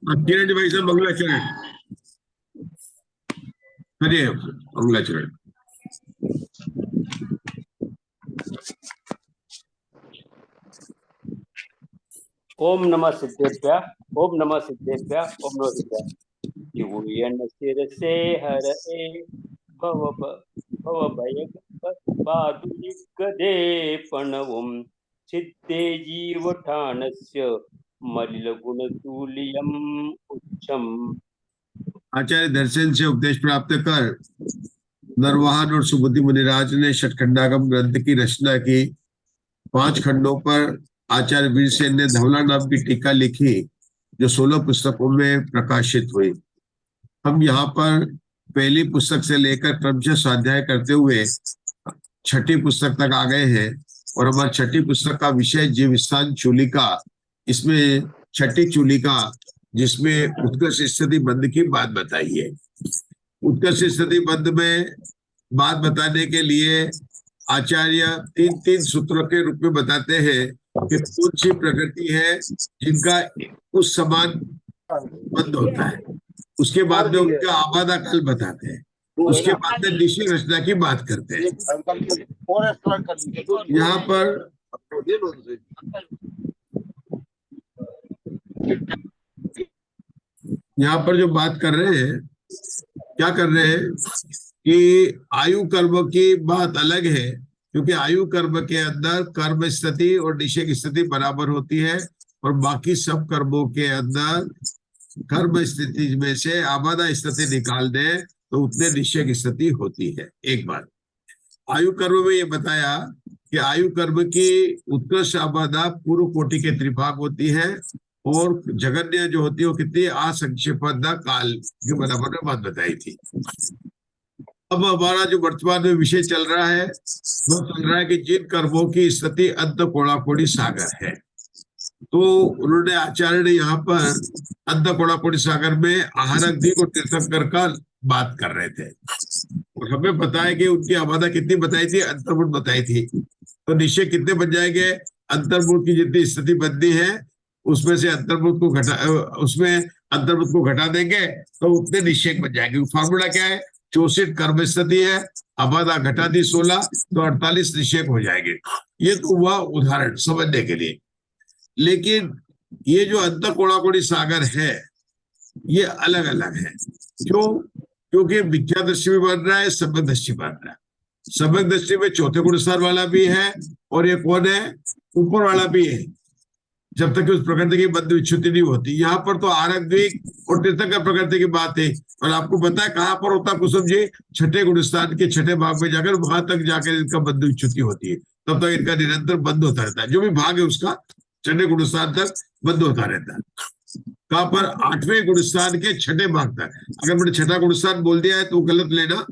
किरण जी भाई साहब मंगलाचरण करिए, मंगलाचरण। ओम नमः सिद्धेभ्य, ओम नमः सिद्धेभ्य, ओम नमः सिद्धाय। यूयन सिर से हर ए भव भव भय पादुलिक दे प्रणवम सिद्धे जीव ठानस्य मलिल गुण तुल्यम उच्चम। आचार्य दर्शन से उपदेश प्राप्त कर नरवाहन और सुबुद्धि मुनिराज ने षटखंडागम ग्रंथ की रचना की। 5 खंडों पर आचार्य वीरसेन ने धवला नाम की टीका लिखी, जो 16 पुस्तकों में प्रकाशित हुई। हम यहाँ पर पहली पुस्तक से लेकर क्रमशः स्वाध्याय करते हुए 6ठी पुस्तक तक आ गए हैं, और हमारी 6ठी पुस्तक का विषय जीव स्थान चूलिका। इसमें 6ठी चूलिका, जिसमें उत्कर्ष स्थिति बंध की बात बताई है। उत्कर्ष स्थिति बंध में बात बताने के लिए आचार्य 3-3 सूत्रों के रूप में बताते हैं कि कौन सी प्रकृति है जिनका उस समान बंध होता है। उसके बाद में उनका आबादा काल बताते हैं, उसके बाद में निश्चय रचना की बात करते हैं। यहाँ पर जो बात कर रहे हैं, क्या कर रहे हैं कि आयु कर्म की बात अलग है, क्योंकि आयु कर्म के अंदर कर्म स्थिति और निषेध की स्थिति बराबर होती है, और बाकी सब कर्मों के अंदर कर्म स्थिति में से आबादा स्थिति निकाल दे तो उतने निषेध की स्थिति होती है। एक बात आयु कर्म में ये बताया कि आयु कर्म की उत्कृष्ट आबादा पूर्व कोटि के त्रिभाग होती है, और जगन्य जो होती है वो कितनी असंक्षेपदा काल के बराबर में बात बताई थी। अब हमारा जो वर्तमान में विषय चल रहा है वो चल रहा है कि जिन कर्मों की स्थिति अंत कोड़ाकोड़ी सागर है। तो उन्होंने आचार्य ने यहाँ पर अंत कोड़ाकोड़ी सागर में आहारक दी को तीर्थंकर का बात कर रहे थे, और हमें पता है कि उनकी आबादा कितनी बताई थी, अंतर्मुठ बताई थी। तो निश्चय कितने बन जाएंगे, अंतर्मुठ की जितनी स्थिति बनती है उसमें से अंतर्मुठ को घटा देंगे तो उतने निश्चय बन जाएंगे। फार्मूला क्या है, 64 कर्म स्थिति है, आबादा घटा दी 16, तो 48 निश्चय हो जाएंगे। ये तो हुआ उदाहरण समझने के लिए। लेकिन ये जो अंत कोड़ाकोड़ी सागर है ये अलग अलग है। क्यों? क्योंकि मिथ्या दृष्टि में बन रहा है, सम्यक दृष्टि बन रहा है। सम्यक दृष्टि में चौथे गुण स्तर वाला भी है, और ये कौन है, ऊपर वाला भी है, जब तक उस प्रकृति की बद्ध विच्युति नहीं होती। यहाँ पर तो आरक द्वीप और तीर्थंकर प्रकृति की बात है, और आपको पता है कहाँ पर होता है कुसुम जी, 6ठे गुणस्थान के 6ठे भाग में जाकर वहां तक जाकर इनका बद्ध विच्युति होती है, तब तक इनका निरंतर बंद होता रहता है। जो भी भाग है उसका 6ठे गुणस्थान तक बंद होता रहता है। कहां पर, 8वें गुणस्थान के 6ठे भाग तक। अगर मैंने 6ठा गुणस्थान बोल दिया है तो गलत लेना,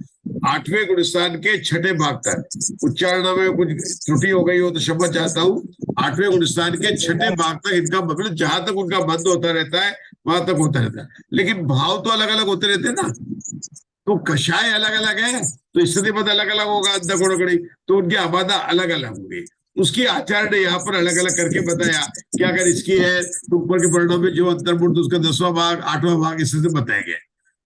8वें गुणस्थान के 6ठे भाग तक। उच्चारण में कुछ त्रुटि हो गई हो तो क्षमा चाहता हूँ। 8वें गुणस्थान के 6ठे भाग तक इनका मतलब जहां तक उनका बंद होता रहता है वहां तक होता रहता है। लेकिन भाव तो अलग अलग होते रहते हैं ना, तो कषाय अलग अलग है तो स्थिति पद अलग अलग होगा, अंत कोड़ाकोड़ी, तो उनकी आबादा अलग अलग होगी। उसकी आचार्य ने यहाँ पर अलग अलग करके बताया कि अगर इसकी है तो ऊपर के परिणाम में जो अंतर्मुठ उसका 10वां भाग 8वां भाग इससे बताएंगे।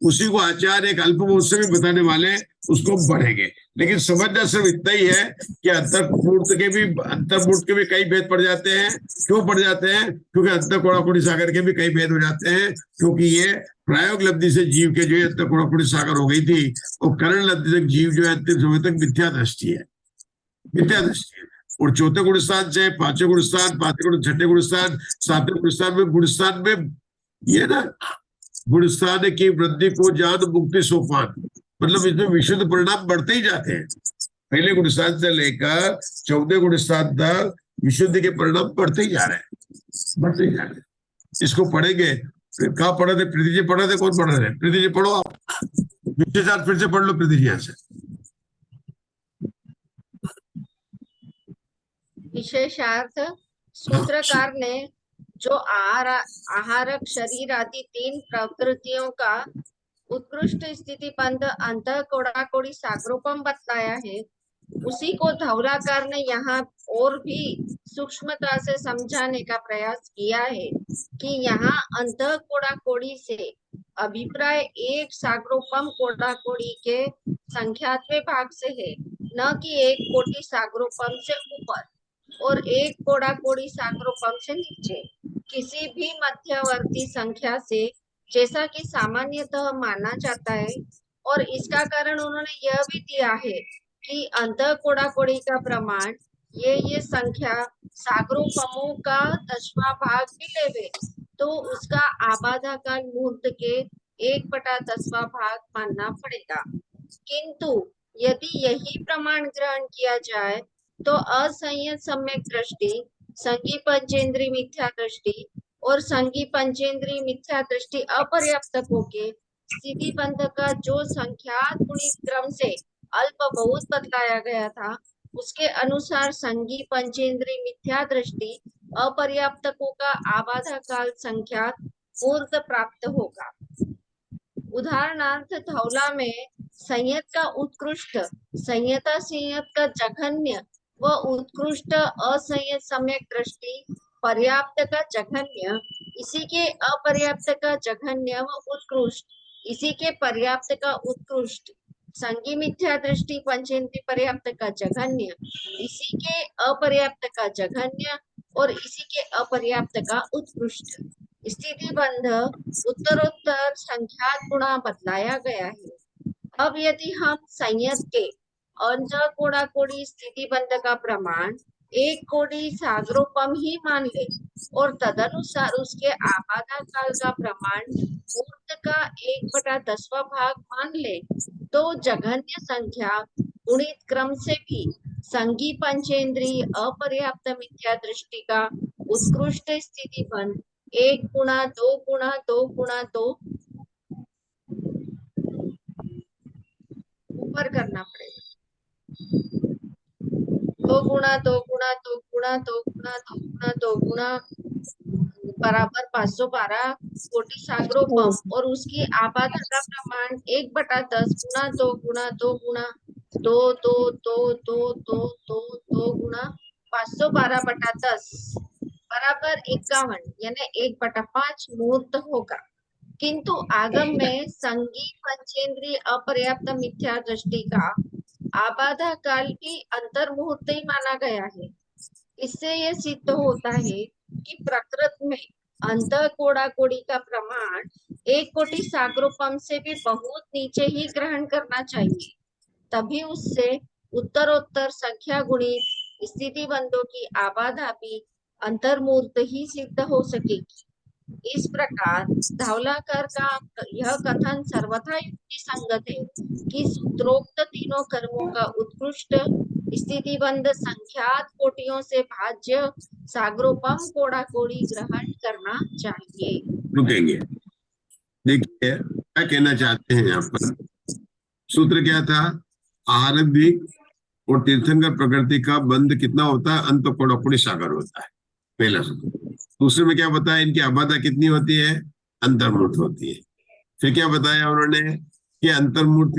उसी को आचार्य एक अल्पबोध से भी बताने वाले उसको बढ़ेंगे। लेकिन समझना सिर्फ इतना ही है कि अंतर्मूर्त के भी कई भेद पड़ जाते हैं। क्यों पड़ जाते हैं? क्योंकि अंतर कोड़ाकोड़ी सागर के भी कई भेद हो जाते हैं, क्योंकि ये प्रायोग लब्धि से जीव के जो है अंतर कोड़ाकोड़ी सागर हो गई थी, और करण लब्धि तक जीव जो है अंतिम समय तक मिथ्या दृष्टि है, मिथ्या दृष्टि है। और चौथे गुणस्थान से 5वें गुणस्थान, 5वें गुण 6ठे गुणस्थान, 7वें गुणस्थान में ये ना गुणस्थान की वृद्धि को जान मुक्ति सोपान, मतलब इसमें विशुद्ध परिणाम बढ़ते ही जाते हैं। पहले गुणस्थान से लेकर 14वें गुणस्थान तक विशुद्धि के परिणाम बढ़ते ही जा रहे हैं, बढ़ते ही जा रहे हैं। इसको पढ़ेंगे। फिर कहाँ पढ़े थे? प्रीति जी पढ़े थे? कौन पढ़ रहे थे? प्रीति जी पढ़ो आप, विशेषार्थ फिर से पढ़ लो प्रीति जी से। विशेषार्थ सूत्रकार ने जो आहारक शरीर आदि 3 प्रकृतियों का उत्कृष्ट स्थिति बंध अंत कोड़ाकोड़ी सागरोपम बतलाया है, उसी को धवलाकार ने यहाँ और भी सूक्ष्मता से समझाने का प्रयास किया है कि यहाँ अंतः कोड़ाकोड़ी से अभिप्राय एक सागरोपम कोड़ाकोड़ी के संख्यात्मक भाग से है, न कि एक कोटि सागरोपम से ऊपर और एक कोड़ाकोड़ी सागरोपम से नीचे, किसी भी मध्यवर्ती संख्या से, जैसा कि सामान्यतः माना जाता है। और इसका कारण उन्होंने यह भी दिया है कि अंतः कोड़ाकोड़ी का प्रमाण ये संख्या सागरोपमों का 10वां भाग भी लेवे तो उसका आबाधा काल मुहूर्त के 1/10वां भाग मानना पड़ेगा। किंतु यदि यही प्रमाण ग्रहण किया जाए तो असंयत सम्यक दृष्टि, संगी पंचेंद्रीय मिथ्या दृष्टि और संगी पंचेंद्रीय मिथ्या दृष्टि अपर्याप्तकों के स्थिति बंध का जो संख्यात गुणित क्रम से अल्प बहुत बतलाया गया था, उसके अनुसार संगी पंचेंद्रीय मिथ्या दृष्टि अपर्याप्तकों का आबाधा काल संख्यात पूर्त प्राप्त होगा। उदाहरणार्थ धौला में संयत का उत्कृष्ट, संयता संयत का जघन्य व उत्कृष्ट असंयत सम्यक दृष्टि पर्याप्त का जघन्य, इसी के अपर्याप्त का जघन्य व उत्कृष्ट, इसी के पर्याप्त का उत्कृष्ट, संगी मिथ्या दृष्टि पंचेंद्रिय पर्याप्त का जघन्य, इसी के अपर्याप्त का जघन्य और इसी के अपर्याप्त का उत्कृष्ट स्थिति बंध उत्तरोत्तर संख्यात गुणा बदलाया गया है। अब यदि हम संयत के अंतः कोड़ाकोड़ी स्थिति बंध का प्रमाण एक कोटि सागरोपम ही मान ले और तदनुसार उसके आबादा काल का प्रमाण मुहूर्त का 1/10वां भाग मान ले तो जघन्य संख्या गुणित क्रम से भी संगी पंचेंद्रीय अपर्याप्त मिथ्या दृष्टि का उत्कृष्ट स्थिति बंध 1 गुणा 2 गुणा 2 गुणा 2 ऊपर करना पड़ेगा, 2 गुणा 2 गुणा 2 गुणा 2 गुणा 2 गुणा 2 गुणा बराबर 512 कोटि सागरोपम और उसकी आबादा का प्रमाण 1/10 गुणा 2 गुणा 2 गुणा 2 2 2 2 2 2 2 गुणा 512/10 बराबर 51 यानी 1/5 मुहूर्त होगा। किंतु आगम में संगी पंचेंद्रीय अपर्याप्त मिथ्या दृष्टि का आबाधा काल भी अंतर मुहूर्त ही माना गया है। इससे यह सिद्ध होता है कि प्रकृत में अंतः कोड़ाकोड़ी का प्रमाण 1 कोटि सागरोपम से भी बहुत नीचे ही ग्रहण करना चाहिए, तभी उससे उत्तरोत्तर संख्या गुणित स्थिति बंधों की आबाधा भी अंतर्मूर्त ही सिद्ध हो सकेगी। इस प्रकार धवलाकर का यह कथन सर्वथा युक्ति संगत है कि सूत्रोक्त तीनों कर्मों का उत्कृष्ट स्थिति बंध संख्यात कोटियों से भाज्य सागरोपम कोड़ाकोड़ी ग्रहण करना चाहिए। रुकेंगे, देखिए क्या कहना चाहते हैं यहाँ पर। सूत्र क्या था? आहारक दिक और तीर्थंकर प्रकृति का बंध कितना होता है? अंत कोड़ाकोड़ी सागर होता है, पहला सूत्र। दूसरे में क्या बताया? इनकी आबादा कितनी होती है? अंतर्मूर्त होती है। फिर क्या बताया उन्होंने कि अंतर्मूर्त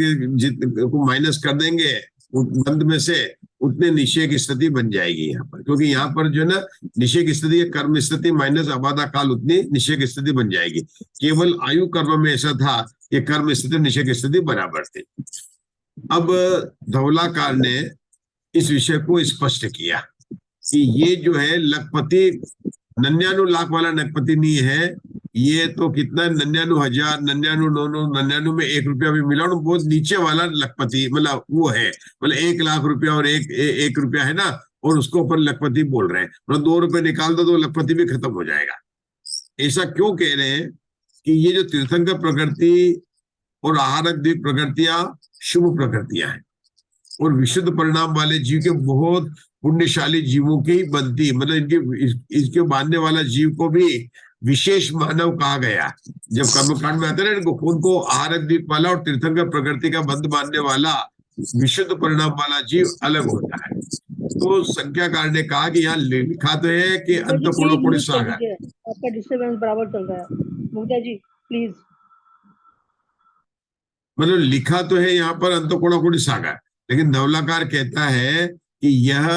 को माइनस कर देंगे बंध में से, उतने निश्चय की स्थिति बन जाएगी यहाँ पर, क्योंकि यहाँ पर जो है ना निश्चय की स्थिति कर्म स्थिति माइनस आबादा काल, उतनी निश्चय की स्थिति बन जाएगी। केवल आयु कर्म में ऐसा था कि कर्म स्थिति निश्चय की स्थिति बराबर थी। अब धवलाकार ने इस विषय को स्पष्ट किया कि ये जो है लखपति 99 लाख वाला लखपति नहीं है, ये तो कितना 99,000 99 में 1 रुपया भी मिला, बहुत नीचे वाला लखपति, मतलब वो है, मतलब 1 लाख रुपया और एक रुपया है ना, और उसको ऊपर लखपति बोल रहे हैं, मतलब 2 रुपए निकाल दो तो लखपति भी खत्म हो जाएगा। ऐसा क्यों कह रहे हैं कि ये जो तीर्थंकर प्रकृति और आहारक द्वीप प्रकृतियां शुभ प्रकृतियां हैं और विशुद्ध परिणाम वाले जीव के बहुत पुण्यशाली जीवों की बनती, मतलब इसके बांधने वाला जीव को भी विशेष मानव कहा गया। जब कर्मकांड में आते हैं ना, उनको आहारक द्वीप वाला और तीर्थंकर प्रकृति का बंध बांधने वाला विशुद्ध परिणाम वाला जीव अलग होता है। तो संख्याकार ने कहा कि यहाँ लिखा तो है कि अंत कोड़ाकोड़ी सागर, आपका डिस्टर्बेंस बराबर चल रहा है, मुक्ता जी प्लीज। मतलब लिखा तो है यहाँ पर अंत कोड़ाकोड़ी सागर, लेकिन धवलाकार कहता है कि यह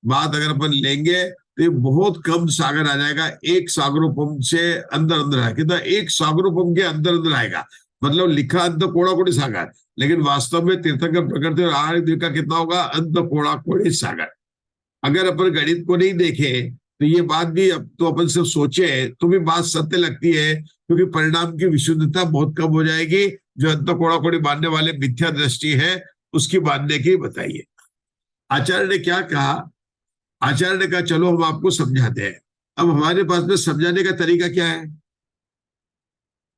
बात अगर अपन लेंगे तो ये बहुत कम सागर आ जाएगा, एक सागरोपम से अंदर अंदर आएगा, कितना एक सागरोपम के अंदर अंदर आएगा, मतलब लिखा अंत कोड़ा कोड़ी सागर, लेकिन वास्तव में तीर्थंकर प्रकृति और आहार द्वीप का कितना होगा, अंत कोड़ा कोड़ी सागर। अगर अपन गणित को नहीं देखे तो ये बात भी अब तो अपन सिर्फ सोचे तो भी बात सत्य लगती है, क्योंकि परिणाम की विशुद्धता बहुत कम हो जाएगी। जो अंत कोड़ा कोड़ी मानने वाले मिथ्या दृष्टि है उसकी मानने की बताइए। आचार्य ने क्या कहा, आचार्य ने कहा चलो हम आपको समझाते हैं। अब हमारे पास में समझाने का तरीका क्या है,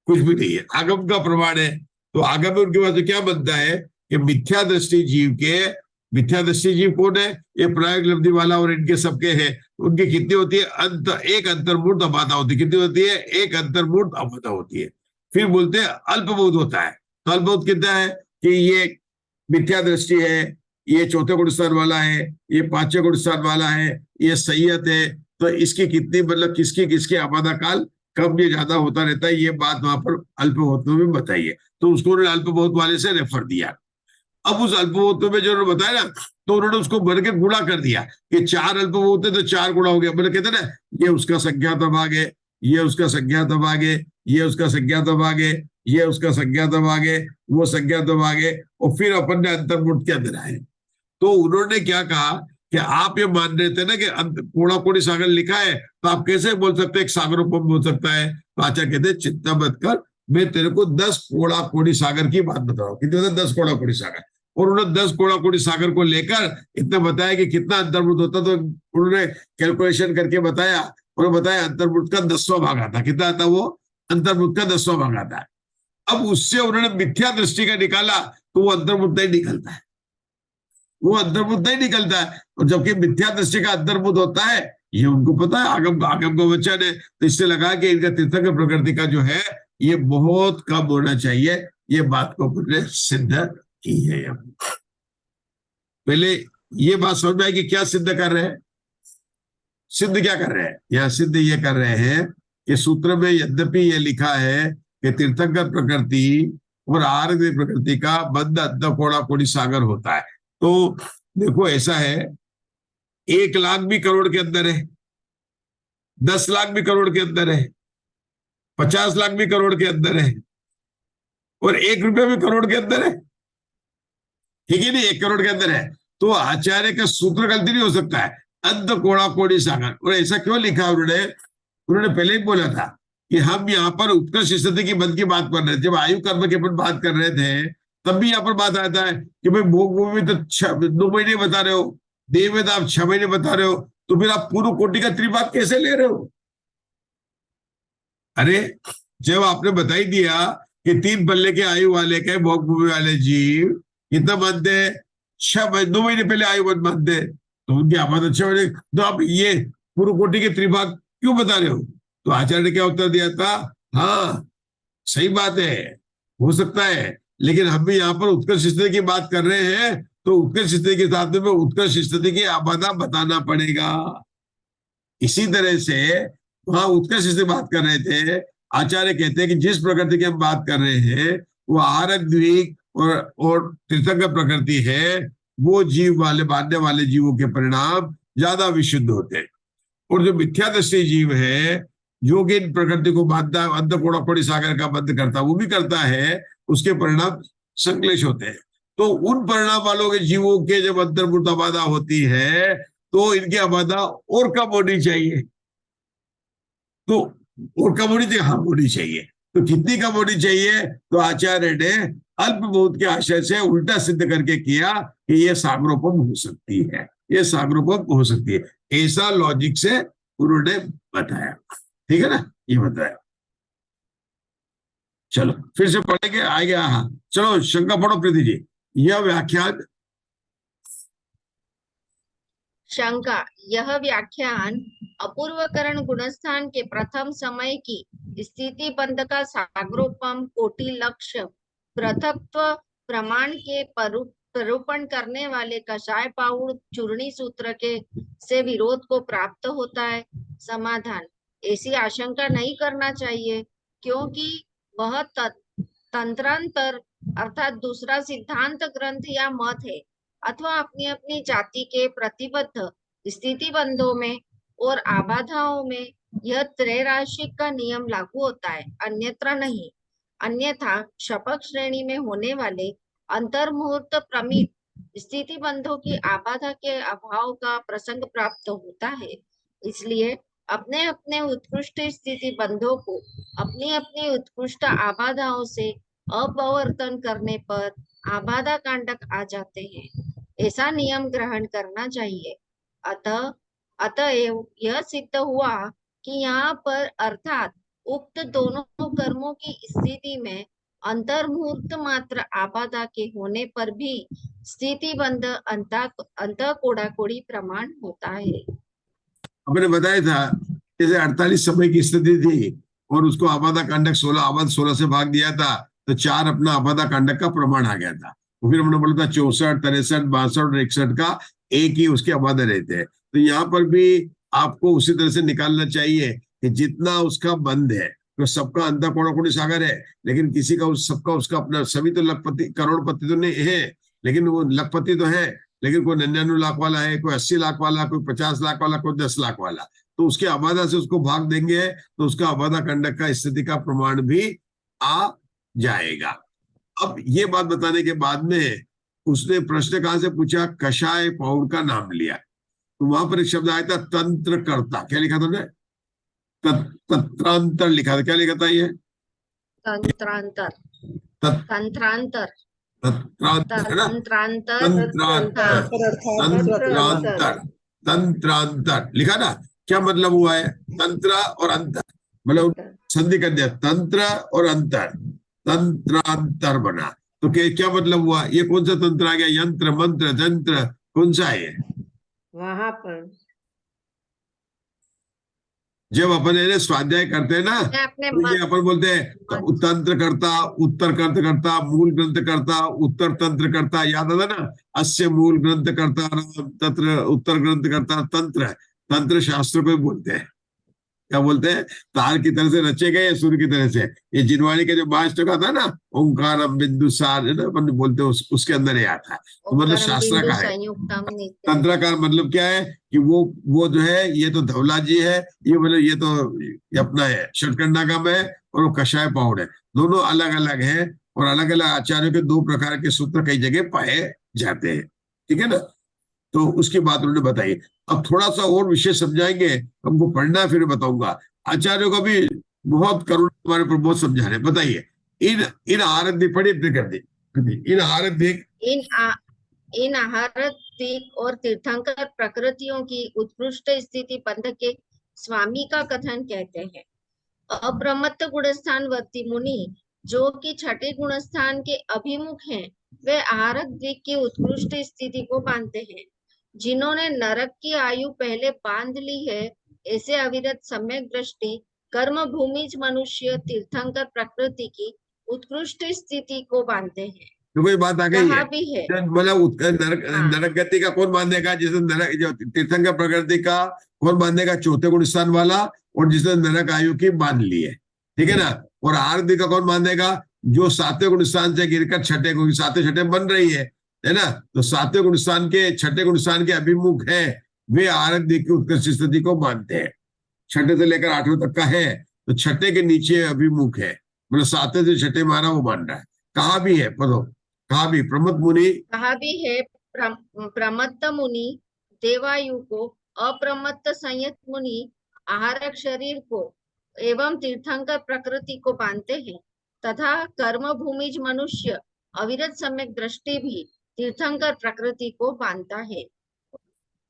कुछ भी नहीं है, आगम का प्रमाण है। तो आगम में उनके पास में क्या बनता है कि मिथ्या दृष्टि जीव के, मिथ्या दृष्टि जीव कौन है, ये प्रायोग लब्धि वाला और इनके सबके हैं, उनकी कितनी होती है, एक अंतर्मूर्त अबाधा होती है, कितनी होती है, एक अंतर्मूर्त अबाधा होती है। फिर बोलते हैं अल्पबोध होता है, तो अल्पबोध कितना है कि ये मिथ्या दृष्टि है, ये चौथे गुण स्थान वाला है, ये पांचवें गुण स्थान वाला है, ये सैयत है, तो इसकी कितनी मतलब किसकी किसकी अबाधा काल कम ये ज्यादा होता रहता है, ये बात वहां पर अल्पबोध में बताइए। तो उसको उन्होंने अल्पबोध वाले से रेफर दिया। अब उस अल्पबोध में जो उन्होंने बताया ना, तो उन्होंने उसको भर के गुणा कर दिया कि 4 अल्पबोध है तो 4 गुणा हो गया, मतलब कहते ना ये उसका संज्ञात भाग है, ये उसका संज्ञात भाग है, ये उसका संज्ञात भाग है, ये उसका संज्ञात भाग है, वो संज्ञात भाग है, और फिर अपन ने अंतर्मुठ के अंदर आए। तो उन्होंने क्या कहा कि आप ये मान रहे थे ना कि कोड़ा कोड़ी सागर लिखा है, तो आप कैसे बोल सकते हैं एक सागरोपम बोल सकता है। तो आचार्य कहते चिंता मत कर, मैं तेरे को 10 कोड़ा कोड़ी सागर की बात बता रहा हूँ, कितने होते 10 कोड़ा कोड़ी सागर। और उन्होंने 10 कोड़ा कोड़ी सागर को लेकर इतना बताया कि कितना अंतर्मुठ होता, तो उन्होंने कैलकुलेशन करके बताया, उन्होंने बताया अंतर्मुठ का 10वां भाग आता, कितना आता वो, अंतर्मुठ का 10वां भाग आता है। अब उससे उन्होंने मिथ्या दृष्टि का निकाला तो वो अंतर्मुठ नहीं निकलता है, वो अंतर्मुठ नहीं निकलता है, और जबकि मिथ्या दृष्टि का अंतर्मुठ होता है, ये उनको पता है, आगम आगम का वचन है। तो इससे लगा कि इनका तीर्थंकर प्रकृति का जो है ये बहुत कम होना चाहिए, ये बात को उन्होंने सिद्ध की है। पहले ये बात समझ में आएगी क्या सिद्ध कर रहे हैं, सिद्ध क्या कर रहे हैं, यह सिद्ध ये कर रहे हैं कि सूत्र में यद्यपि ये लिखा है कि तीर्थंकर प्रकृति और आहार प्रकृति का बद्ध अंत कोड़ा कोड़ी सागर होता है। तो देखो ऐसा है, 1 लाख भी करोड़ के अंदर है, 10 लाख भी करोड़ के अंदर है, 50 लाख भी करोड़ के अंदर है, और 1 रुपया भी करोड़ के अंदर है, ठीक है नहीं, 1 करोड़ के अंदर है। तो आचार्य का सूत्र गलती नहीं हो सकता है, अंत कोड़ा कोड़ी सागर। और ऐसा क्यों लिखा उन्होंने, उन्होंने पहले ही बोला था कि हम यहाँ पर उत्कृष्ट स्थिति की बंद की बात कर रहे थे, जब आयु कर्म की अपन बात कर रहे थे तब भी यहाँ पर बात आता है कि भाई भोग भूमि तो 2 महीने बता रहे हो, देह में तो आप 6 महीने बता रहे हो, तो फिर आप पूर्व कोटि का त्रिभाग कैसे ले रहे हो। अरे जब आपने बता ही दिया कि 3 पल्ले के आयु वाले के भोग भूमि वाले जीव कितना मानते हैं, 2 महीने पहले आयु मानते हैं, तो उनकी आबाद 6 महीने, तो आप ये पूर्व कोटि के त्रिभाग क्यों बता रहे हो। तो आचार्य ने क्या उत्तर दिया था, हाँ सही बात है, हो सकता है, लेकिन हम भी यहाँ पर उत्कृष्ट स्थिति की बात कर रहे हैं, तो उत्कृष्ट स्थिति के साथ में उत्कृष्ट स्थिति की आबादा बताना पड़ेगा। इसी तरह से वहां उत्कृष्ट स्थिति बात कर रहे थे, आचार्य कहते हैं कि जिस प्रकृति की हम बात कर रहे हैं वो आहारक द्वीप और तीर्थंकर प्रकृति है, वो जीव वाले मानने वाले जीवों के परिणाम ज्यादा विशुद्ध होते हैं। और जो मिथ्यादृष्टि जीव है जो कि इन प्रकृति को बांधता है, अंत कोड़ा कोड़ी सागर का बंद करता है, वो भी करता है, उसके परिणाम संक्लेश होते हैं। तो उन परिणाम वालों के जीवों के जब अंतर्मुठ अबाधा होती है तो इनकी अबाधा और कम होनी चाहिए, तो और कम होनी चाहिए, हाँ होनी चाहिए। तो कितनी कम होनी चाहिए, तो आचार्य ने अल्पबोध के आशय से उल्टा सिद्ध करके किया कि ये सागरोपम हो सकती है, ये सागरोपम हो सकती है, ऐसा लॉजिक से उन्होंने बताया, ठीक है ना, ये बताया। चलो फिर से पढ़ेंगे, आएंगे, हाँ चलो शंका पढ़ो प्रीति जी। यह व्याख्यान, शंका, यह व्याख्यान अपूर्वकरण गुणस्थान के प्रथम समय की स्थिति बंध का सागरोपम कोटि लक्ष्य पृथक्त्व प्रमाण के प्ररूपण करने वाले कषाय पाउड़ चूर्णी सूत्र के से विरोध को प्राप्त होता है। समाधान, ऐसी आशंका नहीं करना चाहिए, क्योंकि वह तंत्रांतर अर्थात दूसरा सिद्धांत ग्रंथ या मत है अथवा अपनी अपनी जाति के प्रतिबद्ध स्थिति बंधों में और आबाधाओं में यह त्रैराशिक का नियम लागू होता है, अन्यत्र नहीं। अन्यथा शपथ श्रेणी में होने वाले अंतर्मुहूर्त प्रमित स्थिति बंधों की आबाधा के अभाव का प्रसंग प्राप्त होता है। इसलिए अपने अपने उत्कृष्ट स्थिति बंधों को अपनी अपनी उत्कृष्ट आबाधाओं से अपवर्तन करने पर आबाधा कांडक आ जाते हैं। ऐसा नियम ग्रहण करना चाहिए। अतएव यह सिद्ध हुआ कि यहाँ पर अर्थात उक्त दोनों कर्मों की स्थिति में अंतर्मुहूर्त मात्र आबाधा के होने पर भी स्थिति बंध अंत कोड़ाकोड़ी प्रमाण होता है। हमने बताया था जैसे 48 समय की स्थिति थी और उसको आबादा कांडक 16 आबाद 16 से भाग दिया था तो 4 अपना आबादा कांडक का प्रमाण आ गया था। तो फिर हमने बोला था 64, 63, 62 और 61 का एक ही उसके आबादा रहते हैं। तो यहाँ पर भी आपको उसी तरह से निकालना चाहिए कि जितना उसका बंद है तो सबका अंधा कोड़ा सागर है, लेकिन किसी का सबका उसका अपना, सभी तो लखपति करोड़पति तो नहीं है, लेकिन वो लखपति तो है, लेकिन कोई 99 लाख वाला है, कोई 80 लाख वाला, कोई 50 लाख वाला, कोई 10 लाख वाला, तो उसके आबादा से उसको भाग देंगे तो उसका आबादा कंडक का स्थिति का प्रमाण भी आ जाएगा। अब ये बात बताने के बाद में उसने प्रश्न कहां से पूछा, कषाय पौड़ का नाम लिया। तो वहां पर एक शब्द आया था तंत्रकर्ता। क्या लिखा था उन्होंने? तंत्रांतर लिखा था। क्या लिखा था ये? तंत्रांतर तंत्रांतर तंत्रांतर है ना? तंत्रांतर तंत्रांतर तंत्रांतर तंत्रांतर लिखा ना। क्या मतलब हुआ है? तंत्र और अंतर, मतलब संधि कर दिया, तंत्र और अंतर, तंत्रांतर बना। तो क्या मतलब हुआ? ये कौन सा तंत्र आ गया? यंत्र, मंत्र, तंत्र, कौन सा है? वहां पर जब अपन स्वाध्याय करते हैं ना तो ये अपन बोलते हैं तंत्र करता, उत्तर ग्रंथ करता, मूल ग्रंथ करता, उत्तर तंत्र करता, याद आता ना? अस्य मूल ग्रंथ करता, तंत्र उत्तर ग्रंथ करता, तंत्र तंत्र शास्त्र को बोलते हैं। क्या बोलते हैं? तार की तरह से रचे गए, सूर्य की तरह से। ये जिनवाणी के जो 22 टका था ना, ओंकार बिंदुसार है ना, अपन बोलते हैं, उसके अंदर ही आता है। तो मतलब शास्त्राकार है। तंत्राकार मतलब क्या है कि वो जो है, ये तो धवला जी है, ये मतलब ये तो ये अपना है षटकंडागम है, और वो कषाय पौड़ है। दोनों अलग अलग है और अलग अलग आचार्यों के 2 प्रकार के सूत्र कई जगह पाए जाते हैं। ठीक है ना? तो उसकी बात उन्होंने बताई। अब थोड़ा सा और विषय समझाएंगे, हमको पढ़ना है, फिर बताऊंगा। आचार्यों का भी बहुत करुणा हमारे ऊपर बहुत समझा रहे। बताइए, इन आहारद्य पढ़ी कर दी, इन आहारद्य इन आहारद्विक और तीर्थंकर प्रकृतियों की उत्कृष्ट स्थिति बंध के स्वामी का कथन कहते हैं। अप्रमत्त गुणस्थान वर्ती मुनि जो कि छठे गुणस्थान के अभिमुख हैं, वे आहारद्विक की उत्कृष्ट स्थिति को बांधते हैं। जिन्होंने नरक की आयु पहले बांध ली है, ऐसे अविरत सम्यक दृष्टि कर्म भूमिज मनुष्य तीर्थंकर प्रकृति की उत्कृष्ट स्थिति को बांधते हैं। तो कोई बात आ गई है भी है, मतलब नरक गति का कौन बांधेगा? जिसने नरक, जो तीर्थंकर प्रकृति का कौन बांधेगा? चौथे गुणस्थान वाला, और जिसने नरक आयु की बांध ली है। ठीक है ना? और आहारद्य का कौन बांधेगा? जो 7वें गुणस्थान से गिरकर 6ठे को 7वें 6ठे बन रही है ना? तो 7वें गुणस्थान के 6ठे गुणस्थान के अभिमुख है, वे आहारद्य की उत्कृष्ट स्थिति को बांधते हैं। 6ठे से लेकर 8वें तक का है, तो 6ठे के नीचे अभिमुख है, मतलब 7वें से 6ठे माना वो मान रहा है। कहा भी है पढ़ो, कहा भी प्रमत्त मुनि, कहा भी है प्रमत्त मुनि देवायु को, अप्रमत्त संयत मुनि आहारक शरीर को एवं तीर्थंकर प्रकृति को बांधते हैं, तथा कर्म भूमिज मनुष्य अविरत सम्यक दृष्टि भी तीर्थंकर प्रकृति को बांधता है।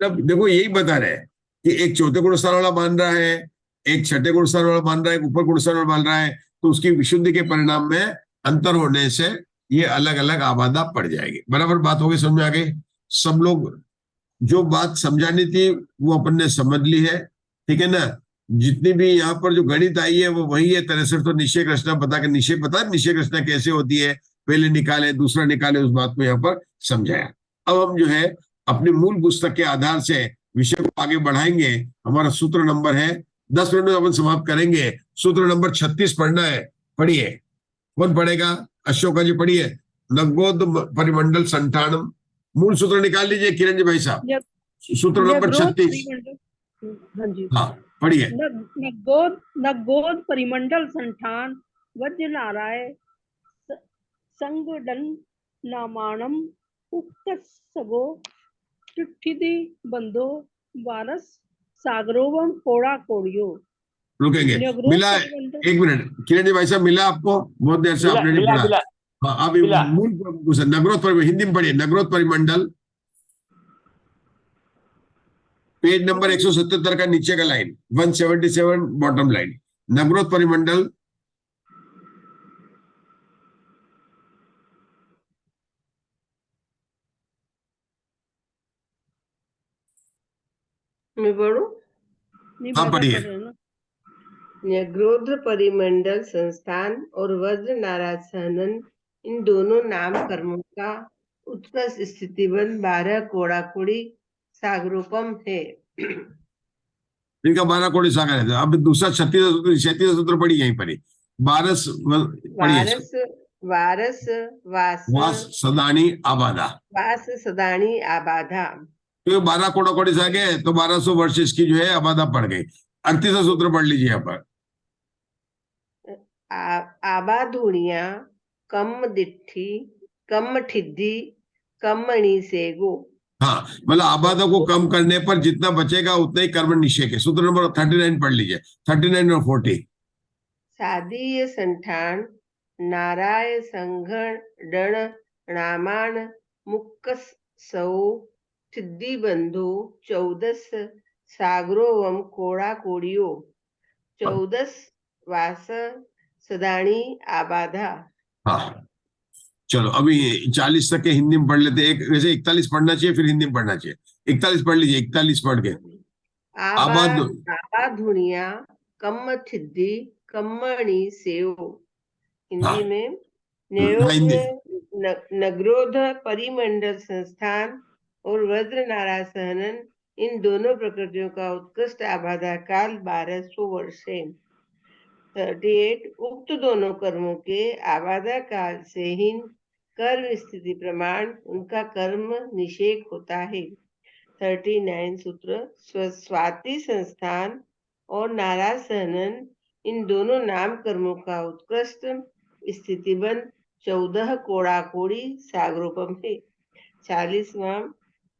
तब देखो यही बता रहे हैं कि एक चौथे गुणस्थान वाला मान रहा है, एक 6ठे गुणस्थान वाला मान रहा है, एक ऊपर गुणस्थान वाला मान रहा है, तो उसकी विशुद्धि के परिणाम में अंतर होने से ये अलग अलग आबादा पड़ जाएगी। बराबर बात हो गई, समझ में आ गई? सब लोग जो बात समझानी थी वो अपन ने समझ ली है। ठीक है ना? जितनी भी यहाँ पर जो गणित आई है वो वही है। 63 तो निश्चय रचना बता के, निश्चय रचना कैसे होती है, पहले निकाले दूसरा निकाले, उस बात को यहाँ पर समझाया। अब हम जो है अपनी मूल पुस्तक के आधार से विषय को आगे बढ़ाएंगे। हमारा सूत्र नंबर है 10 मिनट में अपन समाप्त करेंगे। सूत्र नंबर 36 पढ़ना है। पढ़िए, कौन पढ़ेगा? अशोका जी पढ़िए। नगोद परिमंडल संठानम मूल सूत्र निकाल लीजिए किरण जी भाई साहब। सूत्र नंबर 36। हाँ जी। हाँ पढ़िए। नगोद परिमंडल संठान वज्र नाराय संगडन नामाणम उक्त सबो चिट्ठिदि बंधो वारस सागरोवम कोड़ा कोड़ियो। रुकेंगे। नगरोध मिला? परिमंडल। एक मिनट किरण जी भाई साहब, मिला आपको? बहुत देर से मिला आपने नहीं मिला पढ़ा। मिला हाँ अभी मिला। मूल नगरोध पर हिंदी में पढ़िए। नगरोध परिमंडल, पेज नंबर 177 का नीचे का लाइन, 177 बॉटम लाइन। नगरोध परिमंडल मैं पढ़ू? नहीं, हाँ बार बार पढ़िए। पढ़ रहे हैं ना। न्यग्रोध परिमंडल संस्थान और वज्र नारायण इन दोनों नाम कर्मों का उत्कर्ष स्थितिबंध 12 कोड़ाकोड़ी सागरोपम है। इनका 12 कोड़ी सागर है। अब दूसरा 36 सूत्र पढ़िए यहीं पर ही। 12 पढ़िए इसको। वारस वारस वास वास सदानी आबादा। वास सदानी आबाधा। तो 12 कोड़ा कोड़ी सागे तो 1200 वर्ष इसकी जो है आबादा पड़ गई। 38 सूत्र पढ़ लीजिए यहाँ पर। आबाधुनिया कम दिट्ठी कम ठिद्दी कमणी सेगो। हाँ मतलब आबादा को कम करने पर जितना बचेगा उतना ही कर्म निषेक है। सूत्र नंबर 39 पढ़ लीजिए, 39 और 40। सादीय संठान नाराय संघण डण नामान मुक्कस सौ सिद्धि बंधु 14 सागरोवम कोड़ा कोड़ियो 14 वास सदानी आबाधा। हाँ चलो अभी 40 तक के हिंदी में पढ़ लेते हैं। एक वैसे 41 पढ़ना चाहिए फिर हिंदी में पढ़ना चाहिए। 41 पढ़ लीजिए, 41 पढ़ के। आबाद आबाधुनिया कम थिद्दी कम्मणि सेव। हाँ हिंदी में हाँ हिंदी। नगरोध परिमंडल संस्थान और वज्र नारायण इन दोनों प्रकृतियों का उत्कृष्ट आबादा काल 1200 वर्ष है। 38 उक्त दोनों कर्मों के आबादा काल से ही कर्म स्थिति प्रमाण उनका कर्म निषेक होता है। 39 सूत्र स्वाति संस्थान और नारायण सहनन इन दोनों नाम कर्मों का उत्कृष्ट स्थितिबंध 14 कोड़ाकोड़ी सागरोपम है। 40वां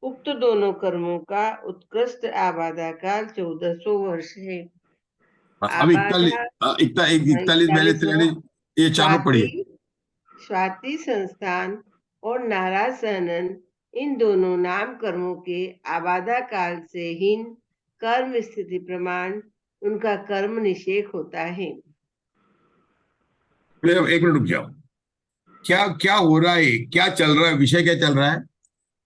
उक्त दोनों कर्मों का उत्कृष्ट आबादा काल 1400 वर्ष है। अब 41 पहले 43 ये चारों पढ़िए। स्वाति संस्थान और नारायण सहनन इन दोनों नाम कर्मों के आबादा काल से हीन कर्म स्थिति प्रमाण उनका कर्म निषेक होता है। एक मिनट रुक जाओ। क्या क्या हो रहा है, क्या चल रहा है, विषय क्या चल रहा है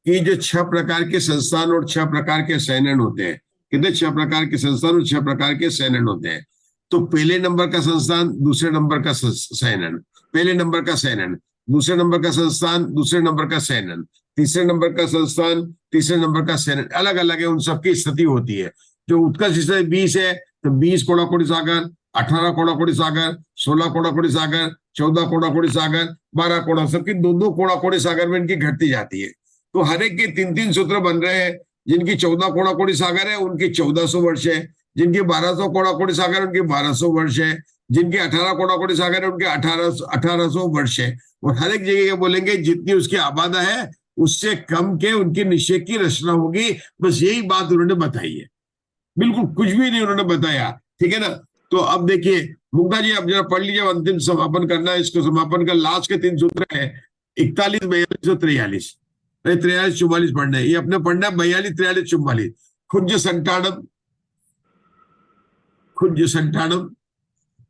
कि जो 6 प्रकार के संस्थान और 6 प्रकार के सैनन होते हैं। कितने? 6 प्रकार के संस्थान और 6 प्रकार के सैनन होते हैं। तो पहले नंबर का संस्थान, दूसरे नंबर का सैनन, पहले नंबर का सैनन, दूसरे नंबर का संस्थान, दूसरे नंबर का सैनन, तीसरे नंबर का संस्थान, तीसरे नंबर का सैनन, अलग अलग है। उन सबकी स्थिति होती है। जो उत्कर्ष स्थिति 20 है तो 20 कोड़ाकोड़ी सागर, 18 कोड़ाकोड़ी सागर, 16 कोड़ाकोड़ी सागर, 14 कोड़ाकोड़ी सागर, 12 कोड़ा, सबकी 2-2 कोड़ाकोड़ी सागर में इनकी घटती जाती है। तो हर एक के 3-3 सूत्र बन रहे हैं। जिनकी 14 कोड़ाकोड़ी सागर है उनकी 1400 वर्ष है, जिनकी 1200 कोड़ाकोड़ी सागर है उनकी 1200 वर्ष है, जिनकी 18 कोड़ाकोड़ी सागर है उनके 1800 वर्ष है। और हर एक जगह बोलेंगे जितनी उसकी आबादा है उससे कम के उनकी निषेक की रचना होगी। बस यही बात उन्होंने बताई है, बिल्कुल कुछ भी नहीं उन्होंने बताया। ठीक है ना? तो अब देखिए मुग्धा जी, अब जरा पढ़ लीजिए। अंतिम समापन करना है इसको। समापन का लास्ट के 3 सूत्र है 41, 42 और 43। 43, 44 पढ़ना है। ये अपने पढ़ना है 42, 43, 44। खुज्ज संठाणम, खुज्ज संठाणम,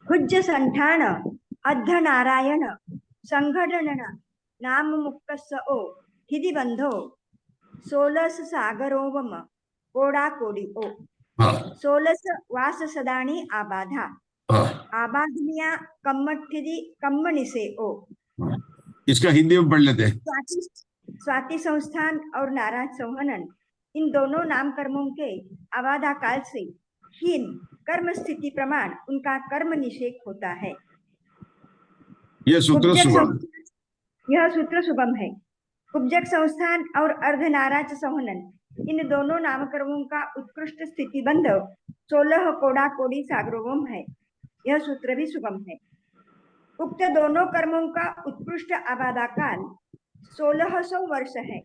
खुज्ज संठान अद्ध नारायण संघटन नाम मुक्कस ओ हिदि बंधो 16 सागरोवम कोड़ा कोड़ी ओ 16 वास सदानी आबाधा आबाधनिया कम्मठिदि कम्मनिसे ओ। इसका हिंदी में पढ़ लेते हैं। स्वाति संस्थान और नारायण संहनन इन दोनों नाम कर्मों के आबादा काल से हीन कर्म स्थिति प्रमाण उनका कर्म निषेक होता है। यह सूत्र शुभम, यह सूत्र शुभम है। उपजक संस्थान और अर्धनाराज संहनन इन दोनों नामकर्मों का उत्कृष्ट स्थितिबंध 16 कोड़ा कोड़ी सार्वभौम है। यह सूत्र भी सुगम है। उक्त दोनों कर्मों का उत्कृष्ट आबादा काल 1600 वर्ष है।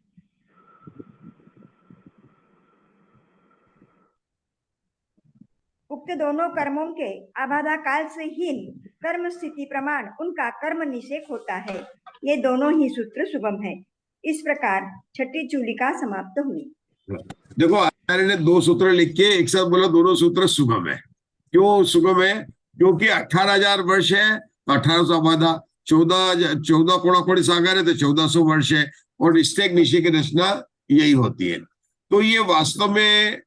उक्त दोनों कर्मों के आबादा काल से हीन कर्म स्थिति प्रमाण उनका कर्म निषेक होता है। ये दोनों ही सूत्र सुगम है। इस प्रकार छठी चूलिका समाप्त हुई। देखो आचार्य ने 2 सूत्र लिख के एक साथ बोला दोनों सूत्र सुगम है। क्यों सुगम है? क्योंकि 18,000 वर्ष है तो 1800 आबादा, 14 कोड़ा कोड़ी सागर है तो 1400 वर्ष है, और निश्चय निषेक की रचना यही होती है। तो ये वास्तव में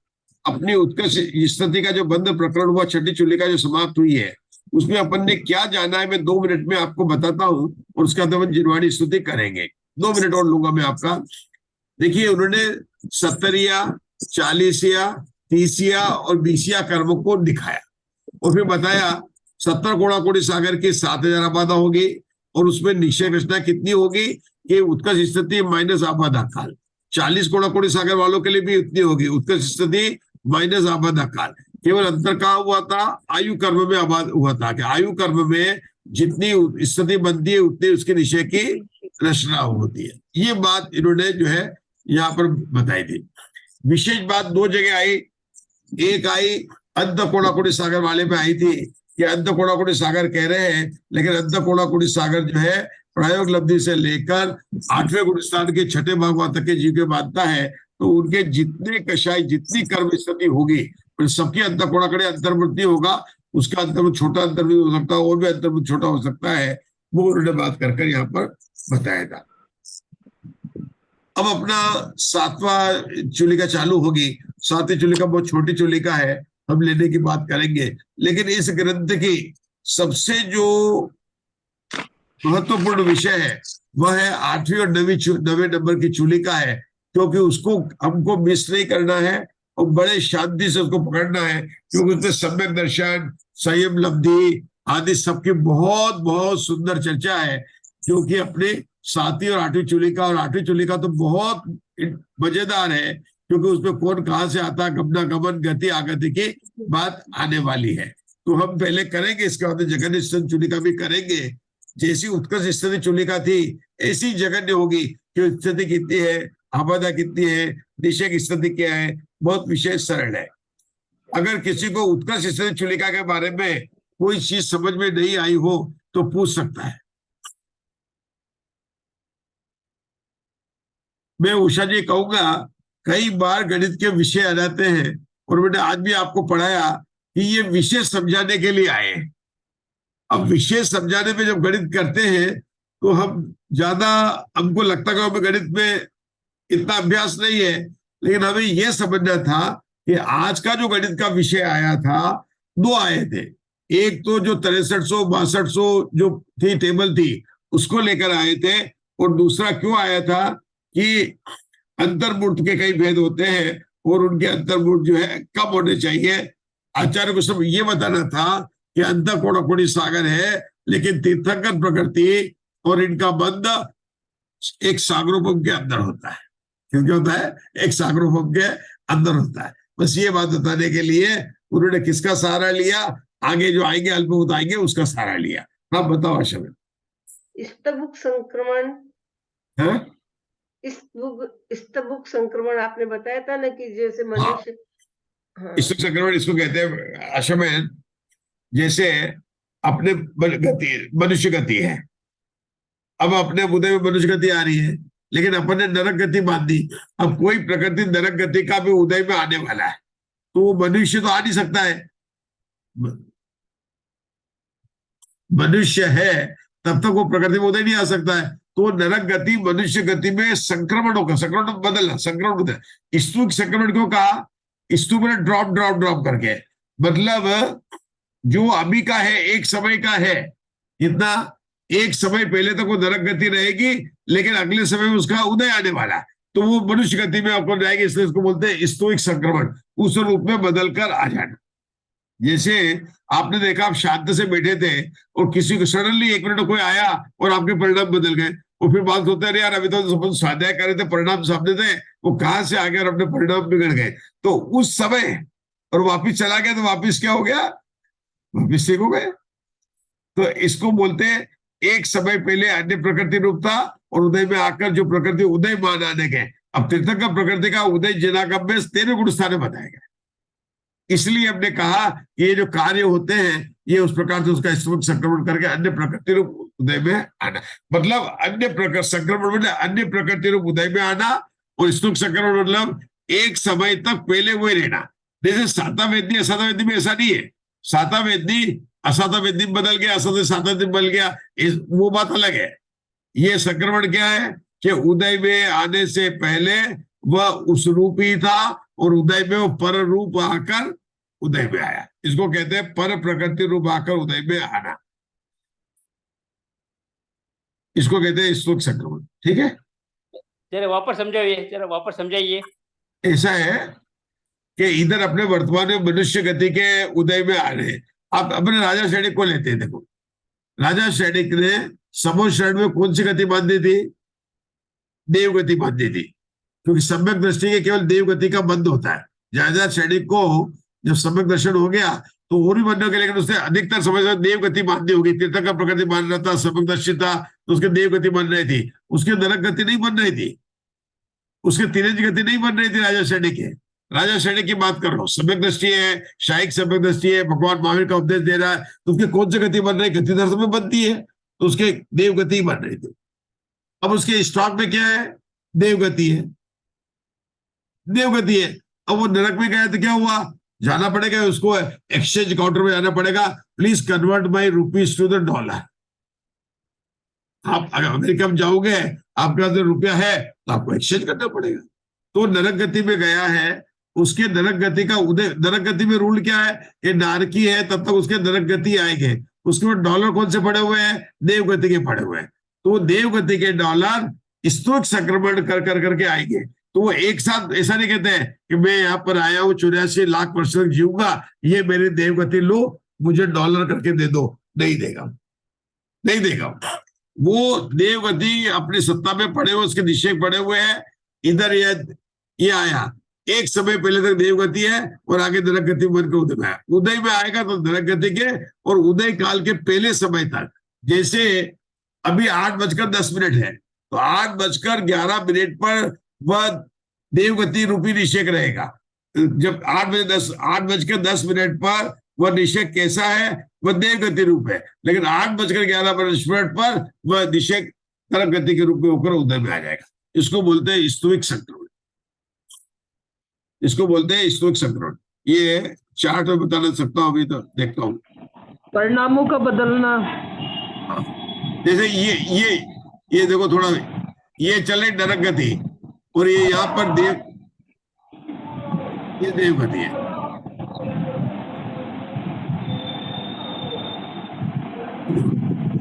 अपनी उत्कर्ष स्थिति का जो बंध प्रकरण हुआ, छठी चूलिका जो समाप्त हुई है, उसमें अपन ने क्या जाना है मैं 2 मिनट में आपको बताता हूं, और उसका तो अपन जिनवाणी स्तुति करेंगे। 2 मिनट और लूंगा मैं आपका। देखिए उन्होंने 70या 40या 30या और 20या कर्मों को दिखाया और फिर बताया 70 कोड़ा कोड़ी सागर की 7,000 आबादा होगी, और उसमें निश्चय रचना कितनी होगी कि उत्कर्ष स्थिति माइनस आबादा काल। 40 कोड़ा कोड़ी सागर वालों के लिए भी उतनी होगी, उत्कर्ष स्थिति माइनस आबादा काल। केवल अंतर कहाँ हुआ था? आयु कर्म में आबाद हुआ था कि आयु कर्म में जितनी स्थिति बनती है उतनी उसके निश्चय की रचना होती है। ये बात इन्होंने जो है यहाँ पर बताई थी। विशेष बात 2 जगह आई। एक आई अंत कोड़ा कोड़ी सागर वाले पे आई थी कि अंत कोड़ा कोड़ी सागर कह रहे हैं, लेकिन अंत कोड़ा कोड़ी सागर जो है प्रायोग लब्धि से लेकर 8वें गुणस्थान के 6ठे भाग तक के जीव के बांधता है, तो उनके जितने कषाय जितनी कर्म स्थिति होगी सबकी अंत कोड़ा कोड़ी अंतर्वृत्ति होगा। उसका अंतर्वृत्त छोटा अंतर्वृत्त हो सकता है और भी अंतर्वृत्त छोटा हो सकता है, वो उन्होंने बात कर यहाँ पर बताया था। अब अपना 7वां चूलिका चालू होगी। 7वीं चूलिका बहुत छोटी चूलिका है, हम लेने की बात करेंगे, लेकिन इस ग्रंथ की सबसे जो महत्वपूर्ण विषय है वह है 8वीं और 9वें नंबर की चूलिका है, क्योंकि उसको हमको मिस नहीं करना है और बड़े शांति से उसको पकड़ना है, क्योंकि उसमें सम्यक दर्शन, संयम लब्धि आदि सबकी बहुत बहुत सुंदर चर्चा है। क्योंकि अपने 7वीं और 8वीं चूलिका, और 8वीं चूलिका तो बहुत मजेदार है, क्योंकि उसमें कौन कहाँ से आता, गमनागमन गति आगति की बात आने वाली है। तो हम पहले करेंगे, इसके बाद जगन्य स्थिति चूलिका भी करेंगे। जैसी उत्कर्ष स्थिति चूलिका थी ऐसी जगन्य होगी कि स्थिति कितनी है, आबादा कितनी है, निश्चय की स्थिति क्या है, बहुत विशेष सरल है। अगर किसी को उत्कर्ष स्थिति चूलिका के बारे में कोई चीज समझ में नहीं आई हो तो पूछ सकता है। मैं उषा जी कहूंगा, कई बार गणित के विषय आ जाते हैं और मैंने आज भी आपको पढ़ाया कि ये विषय समझाने के लिए आए। अब विषय समझाने में जब गणित करते हैं तो हम ज्यादा, हमको लगता है कि गणित में इतना अभ्यास नहीं है, लेकिन हमें यह समझना था कि आज का जो गणित का विषय आया था 2 आए थे। एक तो जो 6300 6200 जो थी टेबल थी उसको लेकर आए थे, और दूसरा क्यों आया था कि अंतर्मूर्त के कई भेद होते हैं और उनके अंतर्मूर्त जो है कम होने चाहिए। आचार्य को सब ये बताना था कि अंत कोड़ा कोड़ी सागर है, लेकिन तीर्थंकर प्रकृति और इनका बंध एक सागरोपम के अंदर होता है। क्योंकि होता है एक सागरोपम के अंदर होता है। बस ये बात बताने के लिए उन्होंने किसका सहारा लिया, आगे जो आएंगे अल्प बताएंगे उसका सहारा लिया। आप बताओ आशा में। स्तबुक संक्रमण है? स्तबुक संक्रमण आपने बताया था ना कि जैसे मनुष्य, हाँ। स्तबुक संक्रमण इसको कहते हैं आशा में, जैसे अपने गति मनुष्य गति है, अब अपने उदय में मनुष्य गति आ रही है, लेकिन अपन ने नरक गति मान दी। अब कोई प्रकृति नरक गति का भी उदय में आने वाला है, तो वो मनुष्य तो आ नहीं सकता है। मनुष्य है तब तक वो प्रकृति में उदय नहीं आ सकता है। तो नरक गति मनुष्य गति में संक्रमण होगा, संक्रमण बदलना, संक्रमण होता है। स्तूप संक्रमण क्यों कहा? स्तूप में ड्रॉप ड्रॉप ड्रॉप करके, मतलब जो अभी का है एक समय का है, इतना एक समय पहले तक वो नरक गति रहेगी, लेकिन अगले समय में उसका उदय आने वाला है, तो वो मनुष्य गति में आपको जाएगी। इसलिए इसको बोलते हैं स्तोइक संक्रमण, उस रूप में बदलकर आ जाना। जैसे आपने देखा आप शांत से बैठे थे और किसी को सडनली 1 मिनट कोई आया और आपके परिणाम बदल गए, वो फिर बात होते हैं यार, अभी तो अपन स्वाध्याय कर रहे थे, परिणाम सामने थे, वो कहाँ से आ गए और अपने परिणाम बिगड़ गए। तो उस समय और वापिस चला गया तो वापिस क्या हो गया, वापिस ठीक हो गए। तो इसको बोलते हैं एक समय पहले अन्य प्रकृति रूप था और उदय में आकर जो प्रकृति उदय मान आने गए। अब तीर्थंकर प्रकृति का उदय जनागम में 13 गुण स्थान बताया गया। इसलिए हमने कहा कि ये जो कार्य होते हैं ये उस प्रकार से उसका स्तुत संक्रमण करके अन्य प्रकृति रूप उदय में आना, मतलब अन्य प्रकृति संक्रमण मतलब अन्य प्रकृति रूप उदय में आना, और स्तुत संक्रमण मतलब एक समय तक पहले वही रहना। जैसे साता वेदी असाता वेदी में ऐसा नहीं है, साता वेदी असाता वेदी बदल गया, असाता साता दिन बदल गया, वो बात अलग है। ये संक्रमण क्या है कि उदय में आने से पहले वह उस रूप ही था और उदय में वो पर रूप आकर उदय में आया। इसको कहते हैं पर प्रकृति रूप आकर उदय में आना, इसको कहते हैं स्तुत संक्रमण। ठीक है, जरा वापस समझाइए, जरा वापस समझाइए। ऐसा है कि इधर अपने वर्तमान में मनुष्य गति के उदय में आ रहे हैं। आप अपने राजा सैनिक को लेते हैं, देखो राजा सैनिक ने समो शरण में कौन सी गति बांधी थी, देव गति बांधी थी, क्योंकि सम्यक दृष्टि के केवल देव गति का बंध होता है। राजा सैनिक को जब सम्यक दर्शन हो गया तो और भी बनने के, लेकिन उसने अधिकतर समय देव गति माननी होगी। तीर्थंकर का प्रकृति मान रहा था, सम्यक दर्शी था, तो उसके देव गति बन रही थी, उसकी नरक गति नहीं बन रही थी, उसके तिरंज गति नहीं बन रही थी। राजा सैनिक है, राजा सैनिक की बात कर रहा हूँ, सम्यक दृष्टि है, शायिक सम्यक दृष्टि है, भगवान महावीर का उपदेश दे रहा है, तो उसके कौन सी गति बन रही है, गति दर्शन में बनती है, तो उसके देव गति बन रही थी। अब उसके स्टॉक में क्या है, देव गति है, देव गति है। अब वो नरक में गया तो क्या हुआ, जाना पड़ेगा उसको एक्सचेंज काउंटर में जाना पड़ेगा, please convert my rupees to the dollar. आप अगर अमेरिका में जाओगे, आपके पास रुपया है तो आपको एक्सचेंज करना पड़ेगा। तो नरक गति में गया है, उसके नरक गति का उदय, नरक गति में रूल क्या है, ये नारकी है तब तक उसके नरक गति आएंगे। उसके बाद डॉलर कौन से पड़े हुए हैं, देव गति के पड़े हुए हैं, तो देव गति के डॉलर स्तुत संक्रमण कर करके आएंगे। तो वो एक साथ ऐसा नहीं कहते हैं कि मैं यहाँ पर आया हूँ 84 लाख वर्ष तक जीऊंगा, ये मेरी देवगति लो, मुझे डॉलर करके दे दो, नहीं देगा, नहीं देगा। वो देवगति अपनी सत्ता में पड़े हुए, उसके निश्चय पड़े हुए हैं। इधर ये आया, एक समय पहले तक देवगति है और आगे नरक गति बनकर उदय में आया। उदय में आएगा तो नरक गति के और उदय काल के पहले समय तक, जैसे अभी 8:10 है तो 8:11 पर वह देवगति रूपी निषेक रहेगा। जब 8:10 पर वह निषेक कैसा है, वह देवगति रूप है, लेकिन 8:11 पर वह निषेक नरक गति के रूप में होकर उदय में आ जाएगा। इसको बोलते हैं स्तुविक संक्रमण, इसको बोलते हैं स्तुविक संक्रमण। ये चार्ट में बता सकता हूं, अभी तो देखता हूं परिणामों का बदलना। जैसे ये देखो थोड़ा, ये चले नरक गति और ये यहाँ पर ये देवगति है।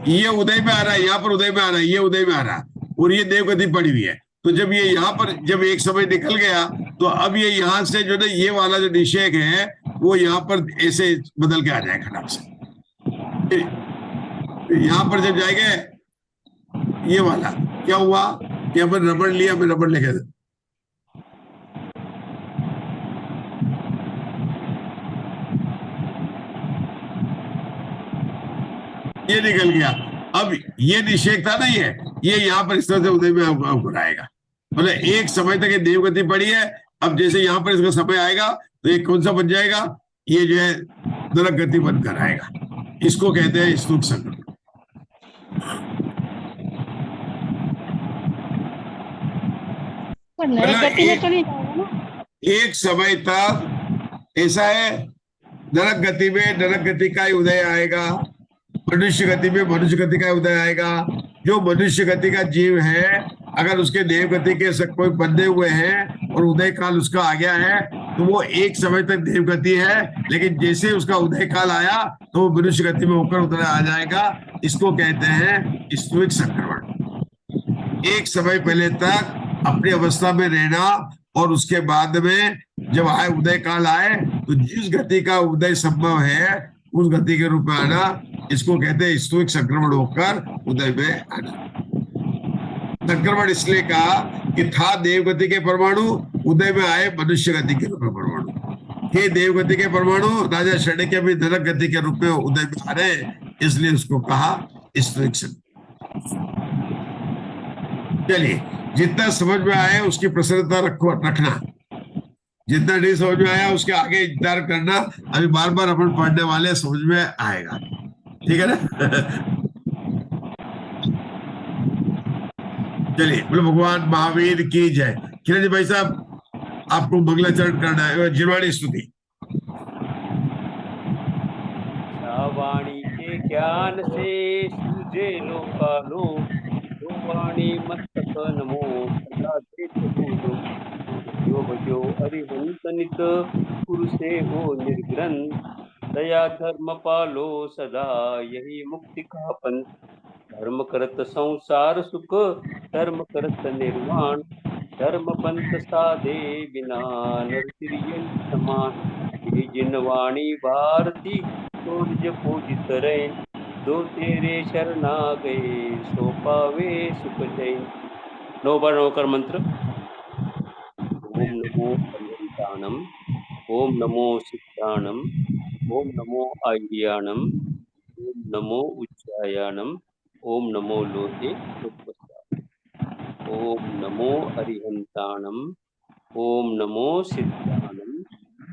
ये उदय में आ रहा है, यहाँ पर उदय में आ रहा है, ये उदय में आ रहा है और ये देवगति पड़ी हुई है। तो जब ये यहाँ पर जब एक समय निकल गया तो अब ये यहाँ से जो ना ये वाला जो निषेक है वो यहाँ पर ऐसे बदल के आ जाए खटाक से। यहाँ पर जब जाएंगे ये वाला क्या हुआ कि अपन रबड़ लिया, मैं रबड़ लेके ये निकल गया। अब ये निषेक था ना, ये यहाँ पर इस तरह से उदय में ऊपर आएगा, मतलब एक समय तक ये देवगति पड़ी है। अब जैसे यहाँ पर इसका समय आएगा तो ये कौन सा बन जाएगा, ये जो है नरक गति बनकर आएगा। इसको कहते हैं स्तुत संक्रमण। एक समय तक ऐसा है, नरक गति में नरक गति का ही उदय आएगा, मनुष्य गति में मनुष्य गति का उदय आएगा। जो मनुष्य गति का जीव है, अगर उसके देव गति के कोई बंधे हुए हैं और उदय काल उसका आ गया है तो वो एक समय तक देव गति है, लेकिन जैसे उसका उदय काल आया तो वो मनुष्य गति में होकर उदय आ जाएगा। इसको कहते हैं स्तुविक संक्रमण। एक समय पहले तक अपनी अवस्था में रहना और उसके बाद में जब आए उदय काल आए तो जिस गति का उदय संभव है उस गति के रूप में आना, इसको कहते हैं स्तुविक संक्रमण होकर उदय में आना। संक्रमण इसलिए कहा कि था देवगति के परमाणु, उदय में आए मनुष्य गति के रूप में परमाणु। हे देवगति के परमाणु, राजा शंडिक्य भी नरक गति के रूप में उदय में आ रहे, इसलिए उसको कहा स्त्रीक्षण। चलिए, जितना समझ में आया उसकी प्रसन्नता रखना, जितना नहीं समझ में आया उसके आगे इंतजार करना। अभी बार बार अपन पढ़ने वाले, समझ में आएगा, ठीक है ना? चलिए, बोलो भगवान महावीर की जय। किरण जी भाई साहब, आपको मंगलाचरण करना है, जिरवाणी स्तुति। वाणी के ज्ञान से सूझे लोकालो, जो वाणी मस्तक नमो सदा देत पूजो। जो भजो अरिहंत नित गुरु से हो निर्ग्रंथ, दया धर्म पालो सदा यही मुक्ति का पंथ। धर्म करत संसार सुख, धर्म करत निर्वाण, धर्म पंथ साधे बिना नर तिरिय समान। ये जिन वाणी भारती तो निज पूजित रहे, दो तेरे शरणा गए सो पावे सुख जैन। 9 बार 9 कर मंत्र। ओम नमो अरिहंताणम, ओम नमो सिद्धाणम, ओम नमो आयर्याणम, ओम नमो उच्चायाणम, ओम नमो लोहे लोकवत्साय। ओम नमो अरिहंताणम, ओम नमो सिद्धाणम,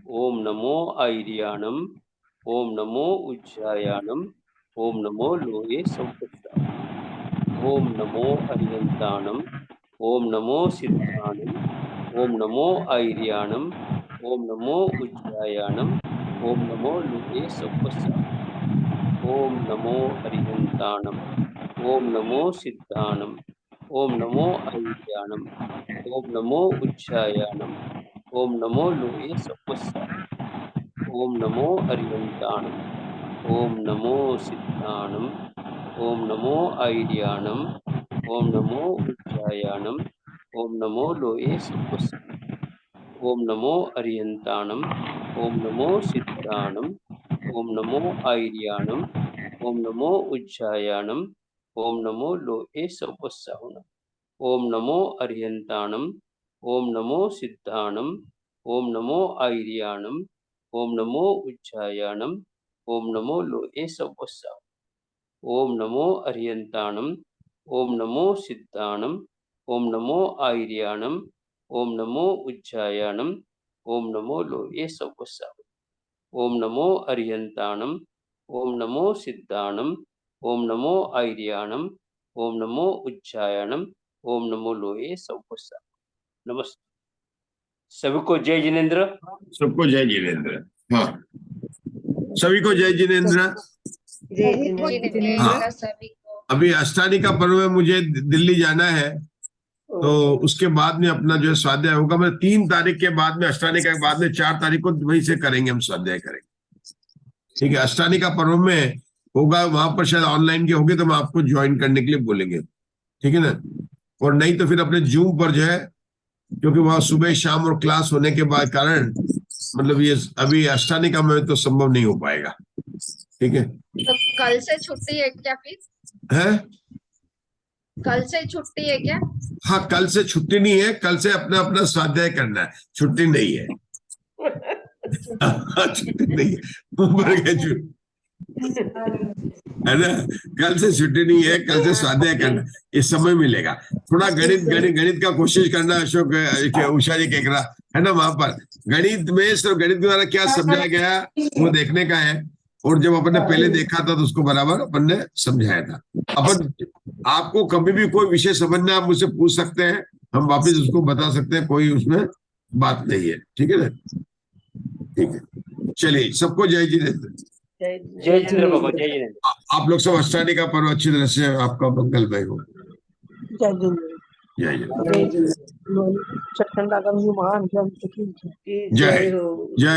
ओम नमो आयर्याणम, ओम नमो उच्चायाणम, ओम नमो लोहे संवत्साय। ओम नमो अरिहंताणम, ओम नमो सिद्धाणम, ओम नमो आयर्याणम, ओम नमो उच्चायाणम, ओम नमो लोहे संवत्साय। ओम नमो अरिहंताणम, ओम नमो सिद्धाणम, ओम नमो आयर्याणम, ओम नमो उच्चायाणम, ओम नमो लोहे संवत्साय। ओम नमो अरिहंताणम, ओम नमो सिद्धाणम, ओम नमो आयर्याणम, ओम नमो उच्चायाणम, ओम नमो लोहे संवत्साय। ओम नमो अरिहंताणम, ओम नमो सिद्धाणम, ओम नमो आयर्याणम, ओम नमो उच्चायाणम, ओम नमो लोहे संवत्साय। ओम नमो अरिहंताणम, ओम नमो सिद्धाणम, ओम नमो आयर्याणम, ओम नमो उच्चायाणम, ओम नमो लोहे संवत्साय। ओम नमो अरिहंताणम, ओम नमो सिद्धाणम, ओम नमो आयर्याणम, ओम नमो उच्चायाणम, ओम नमो लोहे संवत्साय। ओम नमो अरिहंताणम, ओम नमो सिद्धाणम, ओम नमो आयर्याणम, ओम नमो उच्चायाणम, ओम नमो लोहे संवत्साय। नमस्ते सभी को, जय जिनेन्द्र। सबको जय जिनेन्द्र। हाँ, सभी को जय जिनेन्द्र। जय जिनेन्द्र जिनेन्द्र। सभी को। अभी अष्टानी का पर्व में मुझे दिल्ली जाना है, तो उसके बाद में अपना जो है स्वाध्याय होगा। मैं 3 तारीख के बाद में, अष्टानी के बाद में 4 तारीख को वहीं से करेंगे, हम स्वाध्याय करेंगे, ठीक है? अष्टानी का पर्व में होगा, वहां पर शायद ऑनलाइन के होंगे, तो हम आपको ज्वाइन करने के लिए बोलेंगे, ठीक है ना? और नहीं तो फिर अपने जूम पर जो है, क्योंकि वहां सुबह शाम और क्लास होने के बाद कारण, मतलब ये अभी अष्टानी का में तो संभव नहीं हो पाएगा, ठीक है? तो कल से छुट्टी है क्या फिर? है? कल से छुट्टी है क्या? हाँ, कल से छुट्टी नहीं है, कल से अपना अपना स्वाध्याय करना है, छुट्टी नहीं है। छुट्टी नहीं है, ऊपर के छुट्टी है ना, कल से छुट्टी नहीं है, कल से स्वाध्याय करना, इस समय मिलेगा। थोड़ा गणित का कोशिश करना, अशोक उषा जी कह रहा है ना, वहां पर गणित में सिर्फ गणित द्वारा क्या समझाया गया वो देखने का है। और जब अपन ने पहले देखा था तो उसको बराबर अपन ने समझाया था। अपन आपको कभी भी कोई विषय समझना, आप मुझसे पूछ सकते हैं, हम वापिस उसको बता सकते हैं, कोई उसमें बात नहीं है, ठीक है ना? ठीक है, चलिए, सबको जय जिनेन्द्र। जय जिनेन्द्र बाबा, जय जिनेन्द्र। आप लोग सब अष्टानी का पर्व अच्छी तरह से आपका मंगलमय हो। जय जिनेन्द्र। जय जय सत्संग आगम महान जय हो। जय।